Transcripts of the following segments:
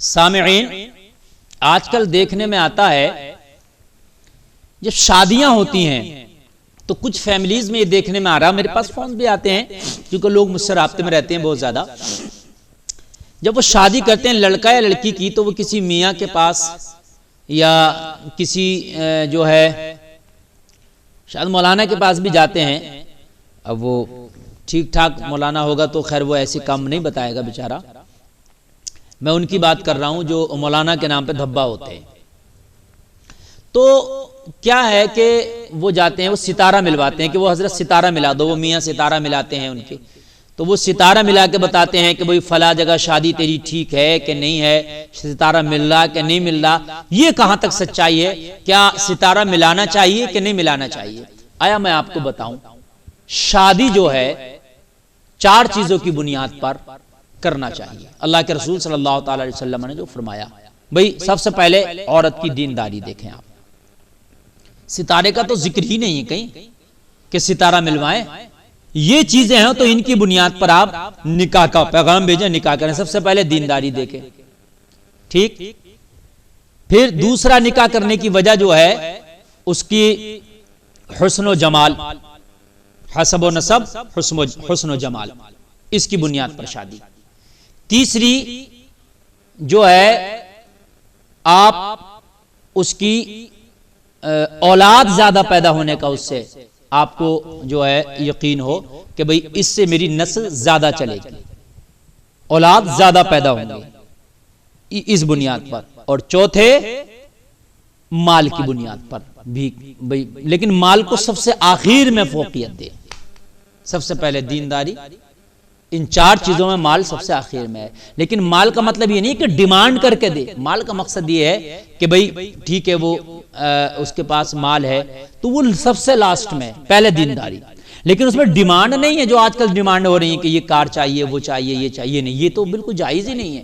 سامعین، آج کل دیکھنے میں آتا ہے جب شادیاں ہوتی ہیں تو کچھ فیملیز میں یہ دیکھنے میں آ رہا ہے، میرے پاس فون بھی آتے ہیں کیونکہ لوگ مجھ سے رابطے میں رہتے ہیں بہت زیادہ. جب وہ شادی کرتے ہیں لڑکا یا لڑکی کی تو وہ کسی میاں کے پاس یا کسی جو ہے شاید مولانا کے پاس بھی جاتے ہیں. اب وہ ٹھیک ٹھاک مولانا ہوگا تو خیر وہ ایسی کام نہیں بتائے گا بیچارہ. میں ان کی بات کر رہا ہوں جو مولانا کے نام پہ دھبا ہوتے ہیں. تو کیا ہے کہ وہ جاتے ہیں، وہ ستارہ ملواتے ہیں کہ وہ حضرت ستارہ ملا دو. وہ میاں ستارہ ملاتے ہیں ان کے، تو وہ ستارہ ملا کے بتاتے ہیں کہ بھئی فلاں جگہ شادی تیری ٹھیک ہے کہ نہیں ہے، ستارہ مل رہا کہ نہیں مل رہا. یہ کہاں تک سچائی ہے؟ کیا ستارہ ملانا چاہیے کہ نہیں ملانا چاہیے؟ آیا میں آپ کو بتاؤں، شادی جو ہے 4 چیزوں کی بنیاد پر کرنا چاہیے. اللہ کے رسول صلی اللہ تعالی علیہ وسلم نے جو فرمایا، بھئی سب سے پہلے عورت کی دینداری دیکھیں آپ. ستارے کا تو ذکر ہی نہیں ہے کہیں کہ ستارہ ملوائیں. یہ چیزیں ہیں تو ان کی بنیاد پر آپ نکاح کا پیغام بھیجیں، نکاح کریں. سب سے پہلے دینداری دیکھیں، ٹھیک. پھر دوسرا نکاح کرنے کی وجہ جو ہے اس کی حسن و جمال، حسب و نسب، حسن و جمال، اس کی بنیاد پر شادی. تیسری جو ہے آپ اس کی اولاد زیادہ پیدا ہونے کا اس سے آپ کو جو ہے یقین ہو کہ بھئی اس سے میری نسل زیادہ چلے گی، اولاد زیادہ پیدا ہوں گے، اس بنیاد پر. اور چوتھے مال کی بنیاد پر بھی بھئی، لیکن مال کو سب سے آخر میں فوقیت دے. سب سے پہلے دینداری، ان 4 چیزوں میں مال سب سے آخر میں ہے. لیکن مال کا مطلب یہ نہیں کہ ڈیمانڈ کر کے دے. مال کا مقصد یہ ہے کہ بھئی ٹھیک ہے وہ اس کے پاس مال ہے تو وہ سب سے لاسٹ میں، پہلے دینداری. لیکن اس میں ڈیمانڈ نہیں ہے جو آج کل ڈیمانڈ ہو رہی ہے کہ یہ کار چاہیے، وہ چاہیے، یہ چاہیے. نہیں، یہ تو بالکل جائز ہی نہیں ہے.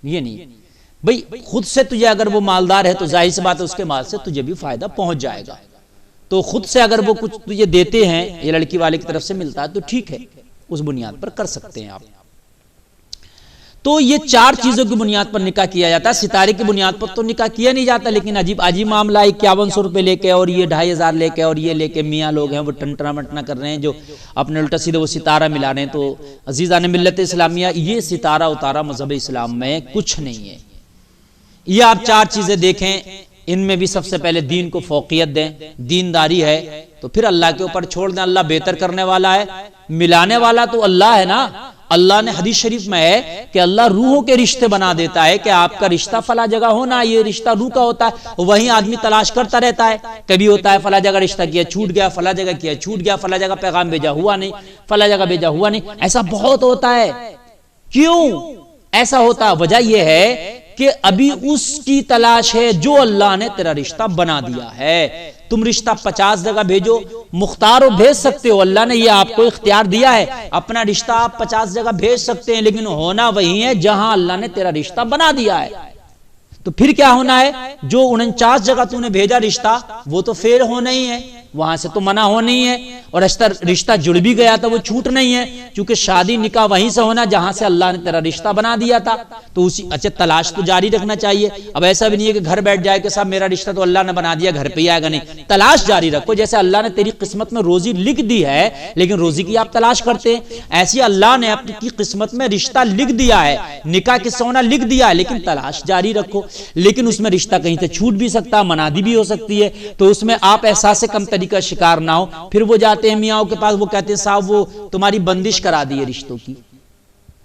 یہ نہیں بھئی، خود سے تجھے اگر وہ مالدار ہے تو ظاہر سی بات ہے اس کے مال سے تجھے بھی فائدہ پہنچ جائے گا. تو خود سے اگر وہ کچھ تجھے دیتے ہیں، یہ لڑکی والے کی طرف سے ملتا ہے تو ٹھیک ہے، اس بنیاد پر کر سکتے ہیں آپ. تو یہ 4 چیزوں کی بنیاد پر نکاح کیا جاتا ہے. ستارے کی بنیاد پر تو نکاح کیا نہیں جاتا. لیکن عجیب معاملہ ہے، 5100 روپے لے کے اور یہ 2500 لے کے اور یہ لے کے میاں لوگ ہیں وہ ٹنٹنا منٹنا کر رہے ہیں، جو اپنے الٹا سیدھے وہ ستارہ ملا رہے ہیں. تو عزیزان ملت اسلامیہ، یہ ستارہ اتارہ مذہب اسلام میں کچھ نہیں ہے. یہ آپ 4 چیزیں دیکھیں، ان میں بھی سب سے پہلے دین کو فوقیت دیں. دینداری ہے تو پھر اللہ کے اوپر چھوڑ دیں. اللہ بہتر کرنے والا ہے، ملانے والا تو اللہ ہے نا. اللہ نے حدیث شریف میں ہے کہ اللہ روحوں کے رشتے بنا دیتا ہے کہ آپ کا رشتہ فلاں جگہ ہونا، یہ رشتہ روح کا ہوتا ہے. وہیں آدمی تلاش کرتا رہتا ہے. کبھی ہوتا ہے فلاں جگہ رشتہ کیا چھوٹ گیا، فلاں جگہ کیا چھوٹ گیا، فلاں جگہ پیغام بھیجا ہوا نہیں، فلاں جگہ بھیجا ہوا نہیں. ایسا بہت ہوتا ہے. کیوں ایسا ہوتا؟ وجہ یہ ہے کہ ابھی اس کی تلاش ہے جو اللہ نے تیرا رشتہ بنا دیا ہے. تم رشتہ 50 جگہ بھیجو، مختار ہو بھیج سکتے ہو. اللہ نے یہ آپ کو اختیار دیا ہے، اپنا رشتہ آپ 50 جگہ بھیج سکتے ہیں، لیکن ہونا وہی ہے جہاں اللہ نے تیرا رشتہ بنا دیا ہے. تو پھر کیا ہونا ہے؟ جو 49 جگہ تو نے بھیجا رشتہ وہ تو فیل ہونا ہی ہے، وہاں سے تو منع ہونا ہی ہے. اور رشتہ جڑ بھی گیا تھا وہ چھوٹ نہیں ہے، کیونکہ شادی نکاح وہیں سے ہونا جہاں سے اللہ نے تیرا رشتہ بنا دیا تھا. تو اسی اچھا تلاش تو جاری رکھنا چاہیے. اب ایسا بھی نہیں ہے کہ گھر بیٹھ جائے کہ صاحب میرا رشتہ تو اللہ نے بنا دیا، گھر پہ ہی آئے گا. نہیں، تلاش جاری رکھو. جیسے اللہ نے تیری قسمت میں روزی لکھ دی ہے لیکن روزی کی آپ تلاش کرتے ہیں، ایسی اللہ نے اپنی قسمت میں رشتہ لکھ دیا ہے، نکاح کس سے ہونا لکھ دیا ہے، لیکن تلاش جاری رکھو. لیکن اس میں رشتہ کہیں سے چھوٹ بھی سکتا ہے، منادی بھی ہو سکتی ہے. تو اس میں آپ احساس کمتری کا شکار نہ ہو. پھر وہ جاتے ہیں میاں کے پاس، وہ کہتے ہیں صاحب وہ تمہاری بندش کرا دی ہے رشتوں کی.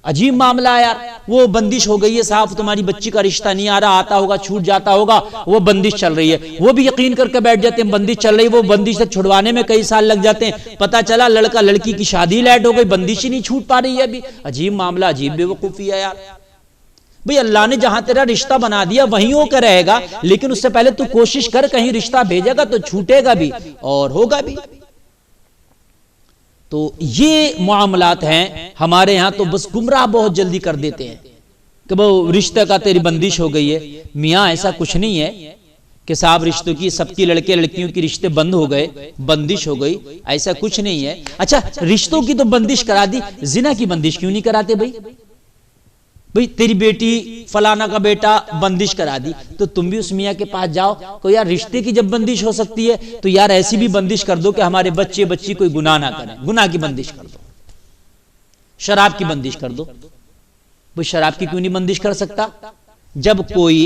عجیب معاملہ ہے یار، وہ بندش ہو گئی ہے صاحب، تمہاری بچی کا رشتہ نہیں آ رہا، آتا ہوگا چھوٹ جاتا ہوگا، وہ بندش چل رہی ہے. وہ بھی یقین کر کے بیٹھ جاتے ہیں بندش چل رہی ہے. وہ بندش سے چھڑوانے میں کئی سال لگ جاتے ہیں. پتہ چلا لڑکا لڑکی کی شادی لیٹ ہو گئی، بندش ہی نہیں چھوٹ پا رہی ہے ابھی. عجیب معاملہ، عجیب بے وقوفی ہے یار. بھئی اللہ نے جہاں تیرا رشتہ بنا دیا وہیں ہو کر رہے گا، لیکن اس سے پہلے تو کوشش کر، کہیں رشتہ بھیجے گا تو چھوٹے گا بھی اور ہوگا بھی. تو یہ معاملات ہیں ہمارے ہاں. تو بس گمراہ بہت جلدی کر دیتے ہیں کہ وہ رشتہ کا تیری بندش ہو گئی ہے. میاں ایسا کچھ نہیں ہے کہ صاحب رشتوں کی سب کی لڑکے لڑکیوں کی رشتے بند ہو گئے، بندش ہو گئی، ایسا کچھ نہیں ہے. اچھا رشتوں کی تو بندش کرا دی، زنا کی بندش کیوں نہیں کراتے بھائی؟ بھئی تیری بیٹی فلانا کا بیٹا بندش کرا دی، تو تم بھی اس میاں کے پاس جاؤ کہ یار رشتے کی جب بندش ہو سکتی ہے تو یار ایسی بھی بندش کر دو کہ ہمارے بچے بچی کوئی گناہ نہ کریں، گناہ کی بندش کر دو، شراب کی بندش کر دو۔ بھئی شراب کی کیوں نہیں بندش کر سکتا؟ جب کوئی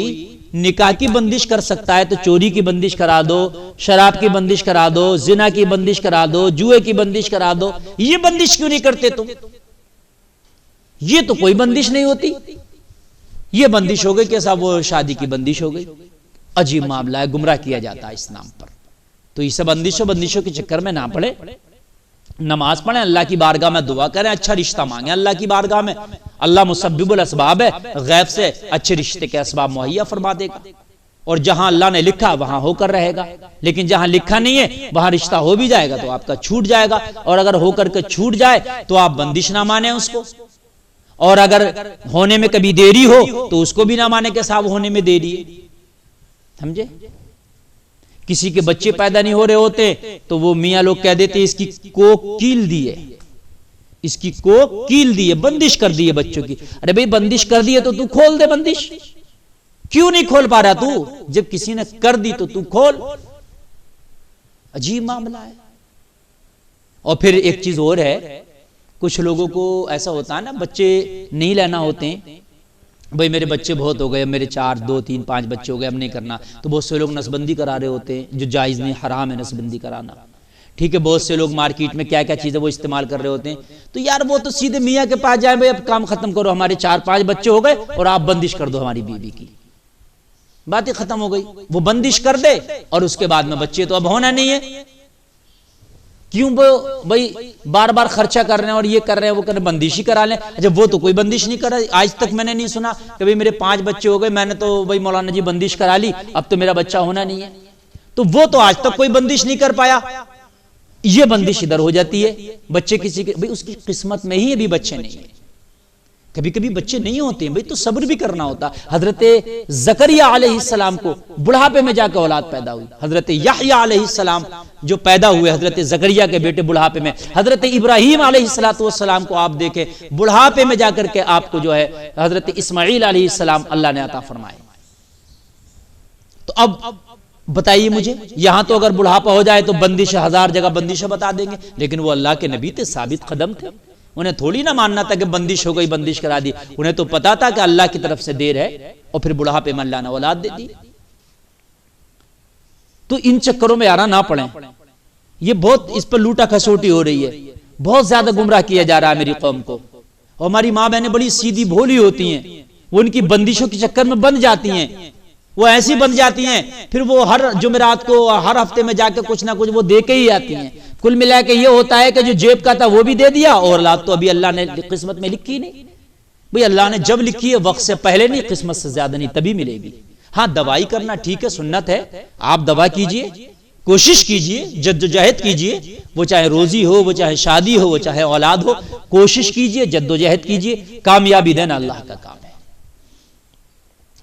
نکاح کی بندش کر سکتا ہے تو چوری کی بندش کرا دو، شراب کی بندش کرا دو، زنا کی بندش کرا دو، جوئے کی بندش کرا دو، یہ بندش کیوں نہیں کرتے تم؟ یہ تو کوئی بندش نہیں ہوتی، یہ بندش ہو گئی کہ صاحب وہ شادی کی بندش ہو گئی۔ عجیب معاملہ ہے، گمراہ کیا جاتا ہے اس نام پر۔ تو یہ سب بندشوں کے چکر میں نہ پڑے، نماز پڑھیں، اللہ کی بارگاہ میں دعا کریں، اچھا رشتہ مانگیں اللہ کی بارگاہ میں، اللہ مسبب الاسباب ہے، غیب سے اچھے رشتے کے اسباب مہیا فرما دے گا، اور جہاں اللہ نے لکھا وہاں ہو کر رہے گا، لیکن جہاں لکھا نہیں ہے وہاں رشتہ ہو بھی جائے گا تو آپ کا چھوٹ جائے گا، اور اگر ہو کر کے چھوٹ جائے تو آپ بندش نہ مانیں اس کو، اور اگر ہونے میں کبھی دیری ہو تو اس کو بھی نہ مانے کہ صاحب ہونے میں دیری ہے، سمجھے؟ کسی کے بچے پیدا نہیں ہو رہے ہوتے تو وہ میاں لوگ کہہ دیتے اس کی کوک کیل دی ہے، اس کی کوک کیل دی ہے، بندش کر دی ہے بچوں کی۔ ارے بھئی بندش کر دی ہے تو تو کھول دے بندش، کیوں نہیں کھول پا رہا تو؟ جب کسی نے کر دی تو کھول۔ عجیب معاملہ ہے۔ اور پھر ایک چیز اور ہے، کچھ لوگوں کو ایسا ہوتا ہے نا، بچے نہیں لینا ہوتے ہیں، بھئی میرے بچے بہت ہو گئے، میرے 4 2 3 5 بچے ہو گئے، اب نہیں کرنا، تو بہت سے لوگ نسبندی کرا رہے ہوتے ہیں، جو جائز نہیں، حرام ہے نسبندی کرانا، ٹھیک ہے؟ بہت سے لوگ مارکیٹ میں کیا کیا چیزیں وہ استعمال کر رہے ہوتے ہیں، تو یار وہ تو سیدھے میاں کے پاس جائیں، بھئی اب کام ختم کرو، ہمارے 4 5 بچے ہو گئے اور آپ بندش کر دو ہماری بیوی کی، بات ہی ختم ہو گئی۔ وہ بندش کر دے اور اس کے بعد میں بچے تو اب ہونا نہیں ہے، کیوں بھئی بار بار خرچہ کر رہے ہیں اور یہ کر رہے ہیں وہ کر رہے ہیں، بندش ہی کرا لیں۔ اچھا وہ تو کوئی بندش نہیں کر رہا، آج تک میں نے نہیں سنا کہ بھئی میرے 5 بچے ہو گئے، میں نے تو بھئی مولانا جی بندش کرا لی، اب تو میرا بچہ ہونا نہیں ہے، تو وہ تو آج تک کوئی بندش نہیں کر پایا، یہ بندش ادھر ہو جاتی ہے۔ بچے کسی کے بھئی اس کی قسمت میں ہی ابھی بچے نہیں ہیں، کبھی کبھی بچے نہیں ہوتے ہیں بھئی، تو صبر بھی کرنا ہوتا۔ حضرت زکریا علیہ السلام کو بڑھاپے میں جا کے اولاد پیدا ہوئی، حضرت یحییٰ علیہ السلام جو پیدا ہوئے حضرت زکریا کے بیٹے بڑھاپے میں، حضرت ابراہیم علیہ السلام کو آپ دیکھیں بڑھاپے میں جا کر کے آپ کو جو ہے حضرت اسماعیل علیہ السلام اللہ نے عطا فرمائے۔ تو اب بتائیے مجھے، یہاں تو اگر بڑھاپا ہو جائے تو بندش 1000 جگہ بندشیں بتا دیں گے، لیکن وہ اللہ کے نبی تھے، ثابت قدم تھے، انہیں تھوڑی نہ ماننا تھا کہ بندش ہو گئی بندش کرا دی، انہیں تو پتا تھا کہ اللہ کی طرف سے دیر ہے، اور پھر بڑھاپے میں اللہ نے اولاد دے دی۔ تو ان چکروں میں یارا نہ پڑیں، یہ بہت اس پر لوٹا کھسوٹی ہو رہی ہے، بہت زیادہ گمراہ کیا جا رہا ہے میری قوم کو، اور ہماری ماں بہنیں بڑی سیدھی بھولی ہوتی ہیں، وہ ان کی بندشوں کے چکر میں بن جاتی ہیں، وہ ایسی بن جاتی ہیں، پھر وہ ہر جمعرات کو ہر ہفتے میں جا کے کچھ نہ کچھ وہ دے کے ہی آتی ہیں۔ کل ملا کے یہ ہوتا ہے کہ جو جیب کا تھا وہ بھی دے دیا، اور اولاد تو ابھی اللہ نے قسمت میں لکھی نہیں، بھئی اللہ نے جب لکھی ہے وقت سے پہلے نہیں، قسمت سے زیادہ نہیں، تبھی ملے گی۔ ہاں دوائی کرنا ٹھیک ہے، سنت ہے، آپ دوا کیجئے، کوشش کیجئے، جد و جہد کیجئے، وہ چاہے روزی ہو، وہ چاہے شادی ہو، وہ چاہے اولاد ہو، کوشش کیجئے، جد و جہد کیجئے، کامیابی دینا اللہ کا کام ہے۔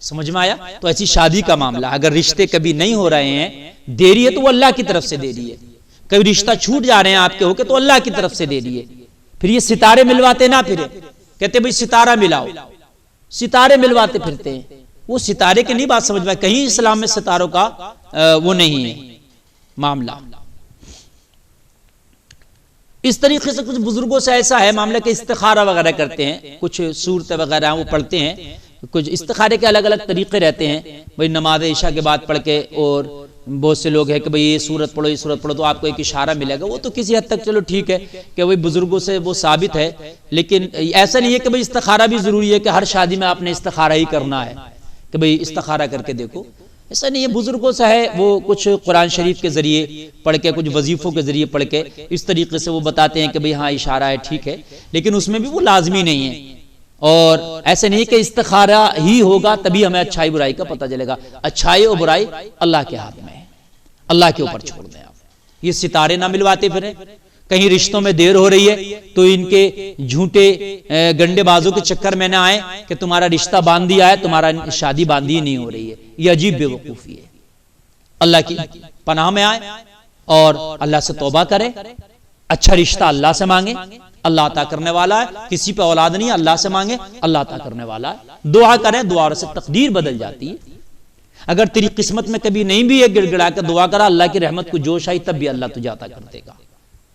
سمجھ میں آیا؟ تو ایسی شادی کا معاملہ اگر رشتے کبھی نہیں ہو رہے ہیں، دیری ہے تو وہ اللہ کی طرف سے دے دیے، کبھی رشتہ چھوٹ جا رہے ہیں آپ کے ہو کے تو اللہ کی طرف سے دے دیے۔ پھر یہ ستارے ملواتے نہ پھرے، کہتے بھئی ستارہ ملاؤ، ستارے ملواتے پھرتے ہیں، وہ ستارے کی نہیں بات سمجھ میں، کہیں اسلام میں ستاروں کا وہ نہیں ہے معاملہ۔ اس طریقے سے کچھ بزرگوں سے ایسا ہے معاملہ کہ استخارہ وغیرہ کرتے ہیں، کچھ صورت وغیرہ وہ پڑھتے ہیں، کچھ استخارے کے الگ الگ طریقے رہتے ہیں، بھئی نماز عشاء کے بعد پڑھ کے، اور بہت سے لوگ ہیں کہ بھئی یہ سورت پڑھو، یہ سورت پڑھو تو آپ کو ایک اشارہ ملے گا، وہ تو کسی حد تک چلو ٹھیک ہے کہ وہی بزرگوں سے وہ ثابت ہے، لیکن ایسا نہیں ہے کہ بھئی استخارہ بھی ضروری ہے کہ ہر شادی میں آپ نے استخارہ ہی کرنا ہے کہ بھئی استخارہ کر کے دیکھو، ایسا نہیں ہے۔ بزرگوں سے ہے وہ کچھ قرآن شریف کے ذریعے پڑھ کے، کچھ وظیفوں کے ذریعے پڑھ کے اس طریقے سے وہ بتاتے ہیں کہ بھئی ہاں اشارہ ہے، ٹھیک ہے، لیکن اس میں بھی وہ لازمی نہیں ہے، اور ایسے نہیں کہ استخارہ ہی ہوگا تبھی ہمیں اچھائی برائی کا پتہ چلے گا، اچھائی اور برائی اللہ کے ہاتھ میں ہے، اللہ کے اوپر چھوڑ دیں آپ۔ یہ ستارے نہ ملواتے پھریں، کہیں رشتوں میں دیر ہو رہی ہے تو ان کے جھوٹے گنڈے بازوں کے چکر میں نہ آئے کہ تمہارا رشتہ باندھ دیا ہے، تمہارا شادی باندھی نہیں ہو رہی ہے، یہ عجیب بے وقوفی ہے۔ اللہ کی پناہ میں آئے اور اللہ سے توبہ کرے، اچھا رشتہ اللہ سے مانگے، اللہ عطا کرنے والا ہے، کسی پہ اولاد نہیں، اللہ سے مانگے، اللہ عطا کرنے والا ہے، دعا کریں، دعا سے تقدیر بدل جاتی ہے۔ اگر تیری قسمت میں کبھی نہیں بھی ہے، گڑ گڑا کے دعا کرا، اللہ کی رحمت کو جوش آئی، تب بھی اللہ تجھے عطا کر دے گا۔